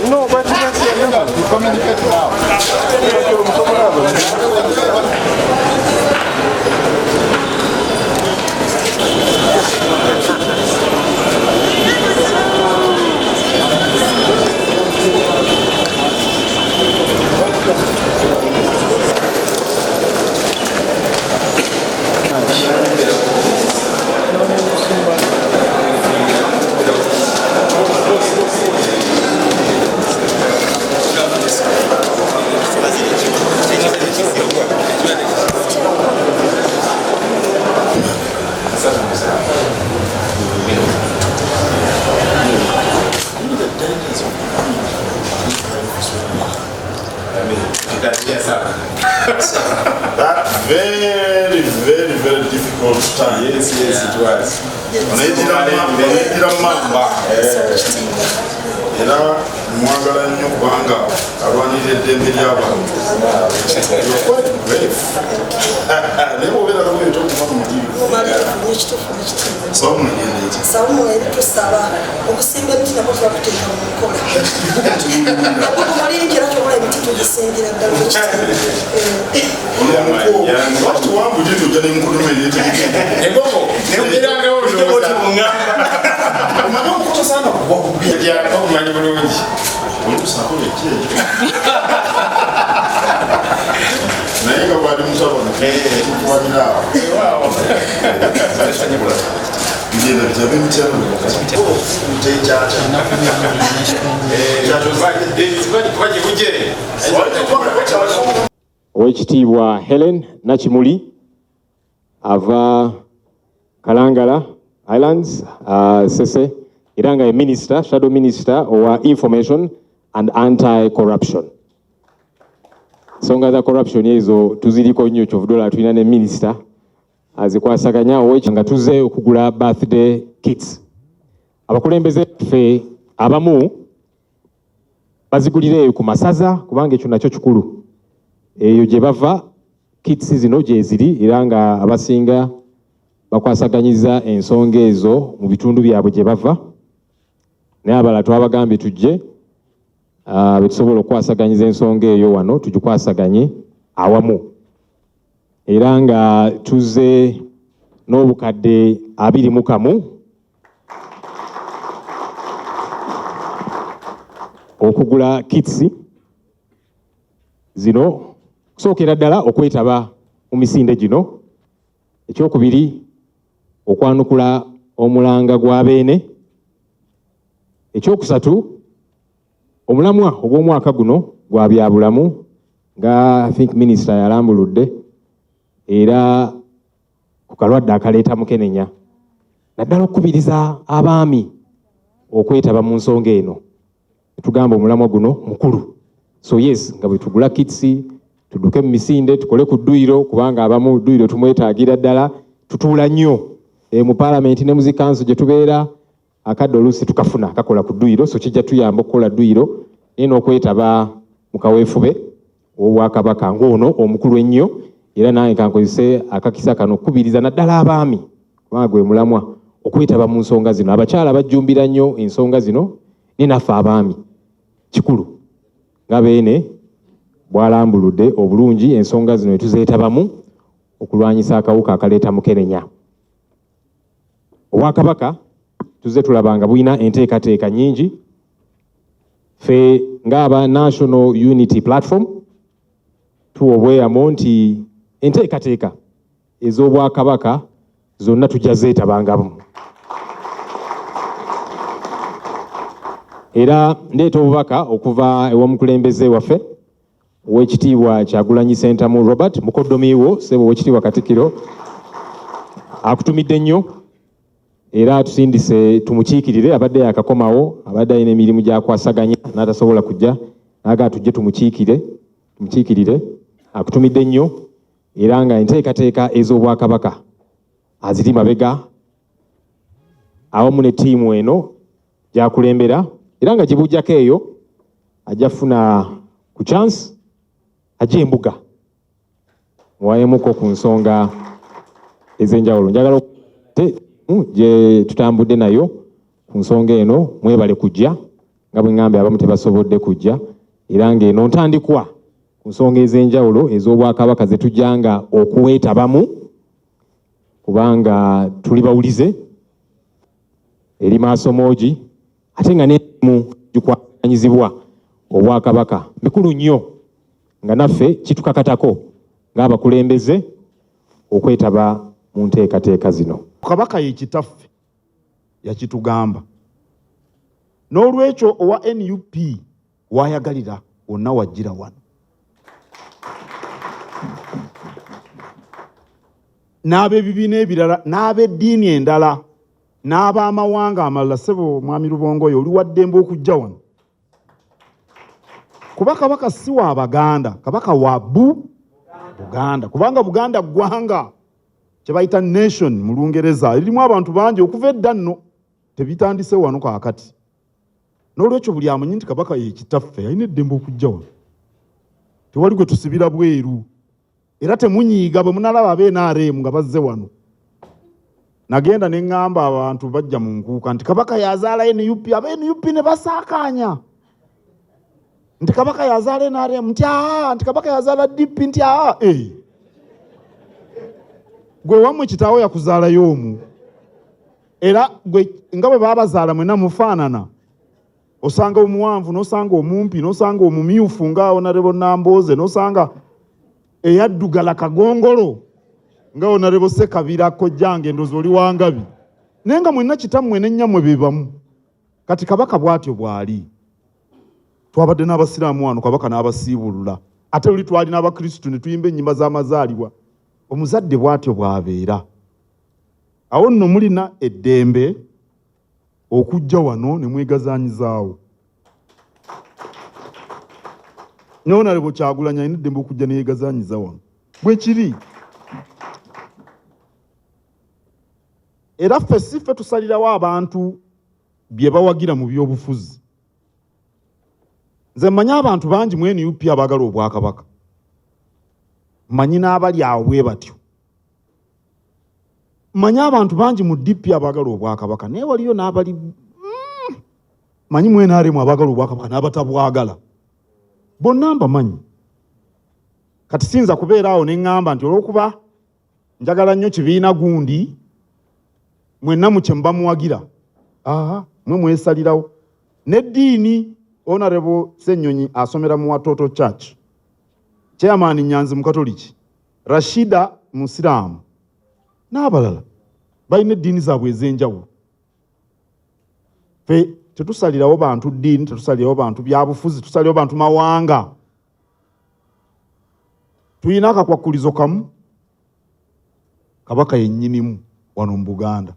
No, but you communicate now. That very difficult time. Yes, it was. Era mwagala nnyo kubanga alwanirira eddembe ly'abantu. Naye obeera kabwera okuva mu mudiiru. Sawa mugenda eki. Sawa mugenda tusaba okusimba emiti nabwo tubakuteeka mu nkola. Okumalirinkira kyobola emiti tugisingira ddala ekitiibwa. Lwaki wambudde tojja n'enkulumene Engogo, neobeerangawo olowooza. omanyi okutosaana kuba kubya Omanyi bulungi. olusakola ekyejo naye nga bwali mutabona tukuwanira awo ngenda bitabe emityalo Oweekitiibwa Helen Nakimuli ava Kalangala Islands, Sese, era nga ye Minister, Shadow Minister owa Information and Anti-Corruption. Ensonga za corruption ezo tuziriko nnyo kyovudola tulina ne Minister azikwasaganya nga tuzze okugula birthday kits. Abakulembeze ffe abamu bazigulire ku masaza kubanga ekyo nakyo kikulu. Eyo gye bava kits zino gye ziri era nga abasinga bakwasaganyiza ensonga ezo mu bitundu byabwe gye bava. Naye abalala twabagambye tujje betusobola okwasaganyiza ensonga eyo wano tugikwasaganye awamu. Era nga tuzze n'obukadde 21 okugula kits zino kusookera ddala okwetaba mu misinde gino. Ekyokubiri okwanukula omulanga gwa Beene. Ekyokusatu omulamwa ogw'omwaka guno gwa byabulamu nga I think Minister yalambuludde era ku kalwadde akaleeta mukenenya. Naddala okukubiriza abaami okwetaba mu nsonga eno. Tugamba omulamwa guno mukulu. So yes, nga bwe tugula kits tuduke mu misinde tukole ku dduyiro kubanga abamu dduyiro tumwetaagira ddala tutuula nnyo mu Parliament ne mu zi council gye tubeera akadde oluusi tukafuna akakola ku dduyiro, so kijja tuyamba okukola dduyiro naye n'okwetaba mu kaweefube w'Obwakabaka ng'ono omukulu ennyo. Era nange kankozese akakisa kano okukubiriza naddala abaami kubanga gwe mulamwa okwetaba mu nsonga zino. Abakyala bajjumbira nnyo ensonga zino ne naffe abaami kikulu nga Beene bwalambuludde obulungi ensonga zino etuzeetabamu okulwanyisa akawuka akaleeta mukenenya. Obwakabaka tuzze tulabanga bulina enteekateeka nnyingi. Ffe ng'aba National Unity Platform tuwa obweyamo nti enteekateeka ez'Obwakabaka zonna tujja zeetabangamu. Era ndeeta obubaka okuva ew'omukulembeze waffe Oweekitiibwa Kyagulanyi Ssentamu Robert mukoddomiiwo ssebo Oweekitiibwa Katikkiro akutumidde nnyo era tusindise tumukiikirire abadde yakakomawo abadde alina emirimu gyakwasaganya n'atasobola kujja naga tujje tumukiikirire akutumidde nnyo era nga enteekateeka ez'Obwakabaka aziri mabega awamu ne ttiimu eno gyakulembera era nga gibujjako eyo ajja funa ku chance ajja embuga muwayemuko ku nsonga ez'enjawulo njagala gye tutambudde nayo ku nsonga eno mwebale kujja nga bwe ŋŋambye abamu tebasobodde kujja era ng'eno ntandikwa ku nsonga ez'enjawulo ez'Obwakabaka ze tujjanga okuweetabamu kubanga tuli bawulize eri maaso moogi ate nga n'emu gikwasaganyizibwa Obwakabaka mikulu nnyo nga naffe kitukakatako ng'abakulembeze okwetaba mu nteekateeka zino. Kabaka ye kitaffe yakitugamba n'olwekyo owa NUP wayagalira wonna wajjira wano n'ab'ebibiina ebirala n'ab'eddiini endala n'ab'amawanga amalala ssebo mwami Lubongoyo oli wa ddembe okujja wano kuba kabaka si wa Baganda kabaka wa Buganda kubanga Buganda ggwanga kye bayita nation mu Lungereza lirimu abantu bangi okuva edda nno tebitandise wano kaakati n'olwekyo buli amanyi nti kabaka ye kitaffe alina eddembe okujja wano tewali gwe tusibira bweru era temunyiiga bwe munalaba ab'NRM nga bazze wano nagenda ne ŋŋamba abantu bajja mu nkuuka nti kabaka yazaala NUP ab'NUP ne basaakaanya nti kabaka yazaala NRM nti nti kabaka yazaala DP nti gwe wammwe kitaawo yakuzaalayo omu era gwe nga bwe baabazaala mwena mufaanana osanga omuwanvu n'osanga omumpi n'osanga omumyufu nga Honorable Nambooze n'osanga eyaddugala kagongolo nga Honorable Ssekabira kojjange endowooza oli wangabi naye nga mwenna kitammwe n'ennyammwe be bamu kati kabaka bw'atyo bw'ali twabadde n'abasiraamu wano kabaka n'abasiibulula ate luli twali n'abakristu ne tuyimba ennyimba z'amazaalibwa omuzadde bw'atyo bw'abeera awo nno mulina eddembe okujja wano ne mwegazaanyizaawo ne Honorable Kyagulanyi alina eddembe okujja ne yeegazaanyiza wano bwe kiri era ffe si ffe tusalirawo abantu bye bawagira mu by'obufuzi nze mmanyi abantu bangi mu NUP abaagala Obwakabaka mmanyi n'abali awo bwe batyo mmanyi abantu bangi mu DP abaagala Obwakabaka naye waliyo n'abali mmanyi mu NRM abaagala Obwakabaka n'abatabwagala bonna mbamanyi kati siyinza kubeera awo ne ŋŋamba nti olw'okuba njagala nnyo kibiina gundi mwenna mu kye mubamuwagira mwe mwesalirawo n'eddiini Honorable Ssennyonyi asomera mu Watoto Church Chairman Nyanzi mu Katoliki Rashida Musiraamu n'abalala balina eddiini zaabwe ez'enjawulo ffe tetusalirawo bantu ddiini tetusalirawo bantu byabufuzi tusalirawo bantu mawanga tuyina akakwakulizo kamu kabaka yennyinimu wano mu Buganda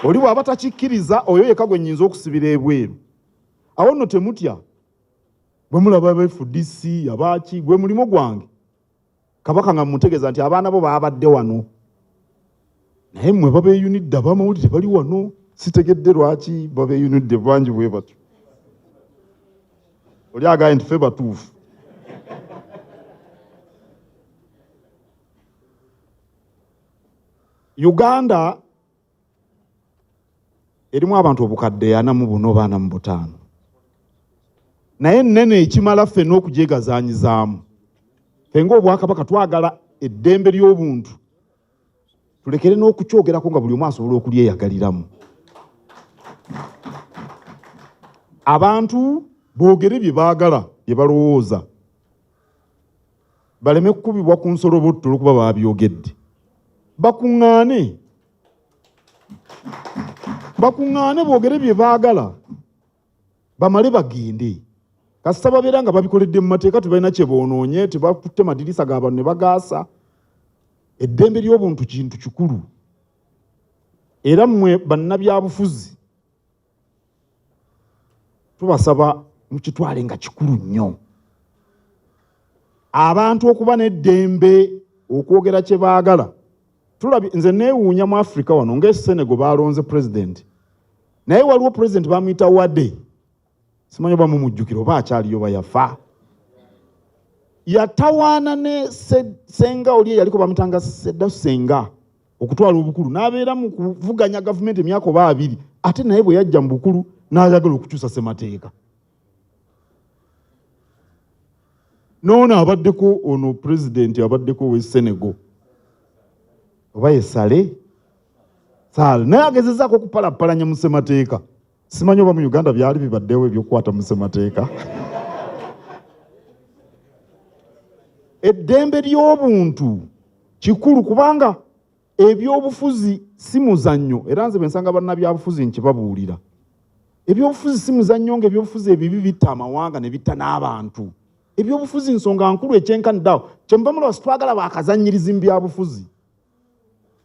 oli bw'aba takikkiriza oyo yekka gwe nnyinza okusibira ebweru awo nno temutya bwe mulaba FDC abaaki gwe mulimo gwange kabaka nga mmutegeeza nti abaana bo baabadde wano naye mmwe babeeyunidde ab'amawulire bali wano sitegedde lwaki babeeyunidde bangi bwe batyo oli agaye nti ffe batuufu Uganda erimu abantu obukadde 45 naye nnene ekimala ffe n'okugyegazaanyizaamu ffe ng'Obwakabaka twagala eddembe ly'obuntu tulekere n'okukyogerako nga buli omu asobola okulyeyagaliramu abantu boogere bye baagala bye balowooza baleme kukubibwa ku nsolobotto olw'okuba baabyogedde bakuŋŋaane boogere bye baagala bamale bagende kasita babeera nga babikoledde mu mateeka tebalina kye boonoonye tebakutte madirisa g'abantu ne bagaasa eddembe ly'obuntu kintu kikulu era mmwe bannabyabufuzi tubasaba mukitwale nga kikulu nnyo abantu okuba n'eddembe okwogera kye baagala. Tulabye nze neewuunya mu Afrika wano ng'Senegal balonze president naye waliwo president bamuyita wadde simanyi oba mumujjukira oba akyaliyo bayafa yatawaana ne senga oli eyaliko bamutanga Sedda Senga okutwala obukulu n'abeera mu kuvuganya gavumenti emyaka oba 2 ate naye bwe yajja mu bukulu n'ayagala okukyusa ssemateeka. Noono abaddeko ono president abaddeko we Senegal oba ye Sale naye agezezaako okupalapalanya mu ssemateeka. Simanyi oba mu Uganda byali bibaddewo ebyokukwata mu ssemateeka. Eddembe ly'obuntu kikulu kubanga ebyobufuzi si muzannyo era nze bensanga bannabyabufuzi nkibabuulira. Ebyobufuzi si muzannyo ng'ebyobufuzi ebibi bitta amawanga ne bitta n'abantu. Ebyobufuzi nsonga nkulu ekyenkaniddawo kyemubamula situwagala bakazannyirizi mu byabufuzi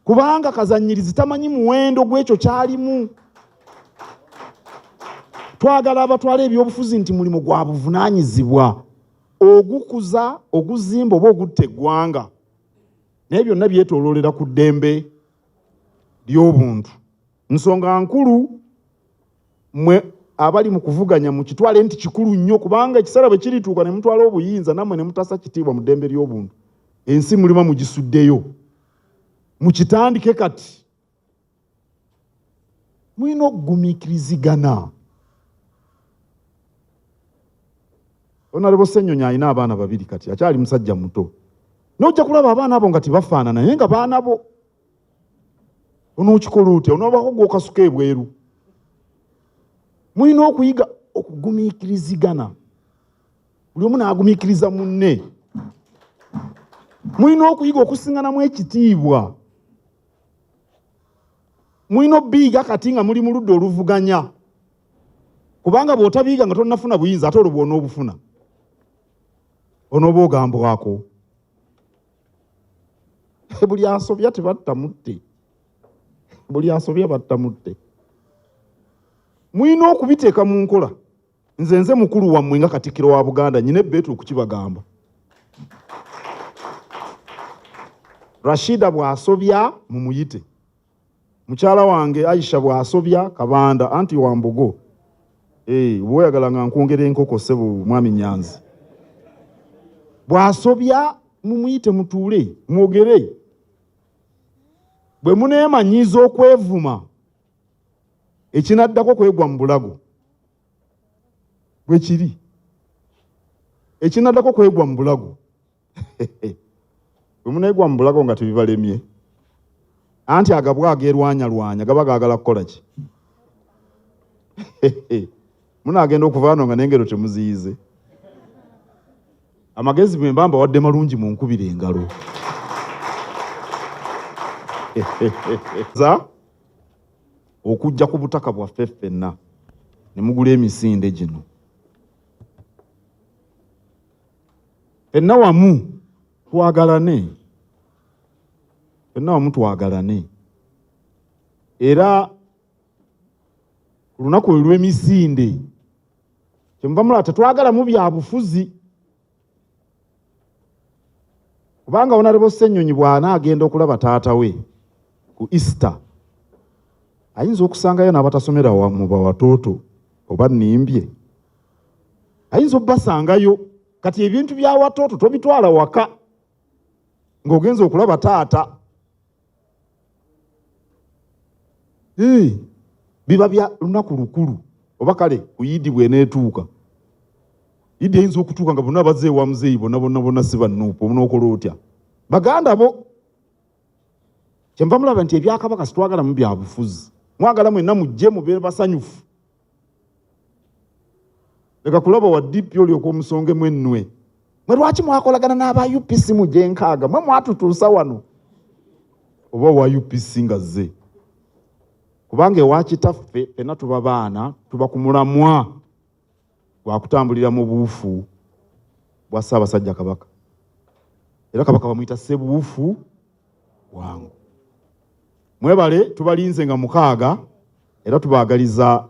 kubanga kazannyirizi tamanyi muwendo gw'ekyo kyalimu. Twagala abatwala ebyobufuzi nti mulimu gwa buvunaanyizibwa ogukuza oguzimba oba ogutta eggwanga naye byonna byetooloolera ku ddembe ly'obuntu. Nsonga nkulu mwe abali mu kuvuganya mu kitwale nti kikulu nnyo kubanga ekiseera bwe kirituuka ne mutwala obuyinza nammwe ne mutasa kitiibwa mu ddembe ly'obuntu ensi mulima mugisuddeyo mukitandike kati mulina okugumiikirizigana. Honorable Ssenyonyi alina abaana 2 kati akyali musajja muto n'ojja kulaba abaana abo nga tebafaanana naye nga baana bo onookikola otya onoobako gw'okasuka ebweru. Mulina okuyiga okugumiikirizigana buli omu n'agumiikiriza munne. Mulina okuyiga okusiŋŋanamu ekitiibwa. Mulina obbiiga kati nga muli mu ludda oluvuganya kubanga bw'otabiiga nga tonnafuna buyinza ate olwo bw'onoobufuna onooba ogambwako. Buli asobya tebatta mutte. Buli asobya batta mutte. Mulina okubiteeka mu nkola. Nze mukulu wammwe nga Katikkiro wa Buganda nyina ebbeetu okukibagamba. Rashida bw'asobya mumuyite. Mukyala wange Aisha bw'asobya Kabanda anti wa Mbogo. Bw'oyagala nga nkwongera enkoko ssebo mwami Nyanzi. Bw'asobya mumuyite mutuule mwogere. Bwe muneemanyiiza okwevuma ekinaddako kwegwa mu bulago bwe kiri ekinaddako kwegwa mu bulago bwe muneegwa mu bulago nga tebibalemye anti agabwa ageerwanyalwanya gaba gaagala kukola ki munaagenda okuvaano nga n'engero temuziyize. Amagezi bwe mbamba wadde malungi mu nkubira engalo. Okujja ku butaka bwaffe ffenna ne mugula emisinde gino. Ffenna wamu twagalane. Ffenna wamu twagalane. Era olunaku olw'emisinde kyemuva mulaba tetwagalamu byabufuzi kubanga Honorable Ssenyonyi bw'anaagenda okulaba taata we ku Easter ayinza okusangayo n'abatasomera mu bawatooto oba nnimbye ayinza obbasangayo kati ebintu bya watooto tobitwala waka ng'ogenza okulaba taata. Biba bya lunaku lukulu oba kale ku Yidi bw'eneetuuka Yidi ayinza okutuuka nga bonna bazze ewa muzeeyi bonna si bannuupu onookola otya baganda bo. Kyenva mulaba nti ebyakabaka sitwagalamu bya bufuzi mwagala mwenna mujje mubeere basanyufu. Leka kulaba wa DP oli okw'omusonge mwennwe mwe lwaki mwakolagana n'aba UPC mu gyenkaaga mwe mwatutuusa wano oba wa UPC nga zze kubanga ewa kitaffe ffenna tuba baana tuba ku mulamwa gwakutambulira mu buufu bwa Ssaabasajja Kabaka era Kabaka bamuyita Ssebuufu bwangu. Mwebale tubalinze nga 6 era tubaagaliza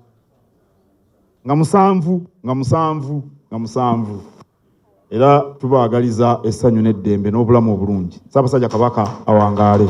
nga 7 era tubaagaliza essanyu n'eddembe n'obulamu obulungi. Ssaabasajja Kabaka awangaale.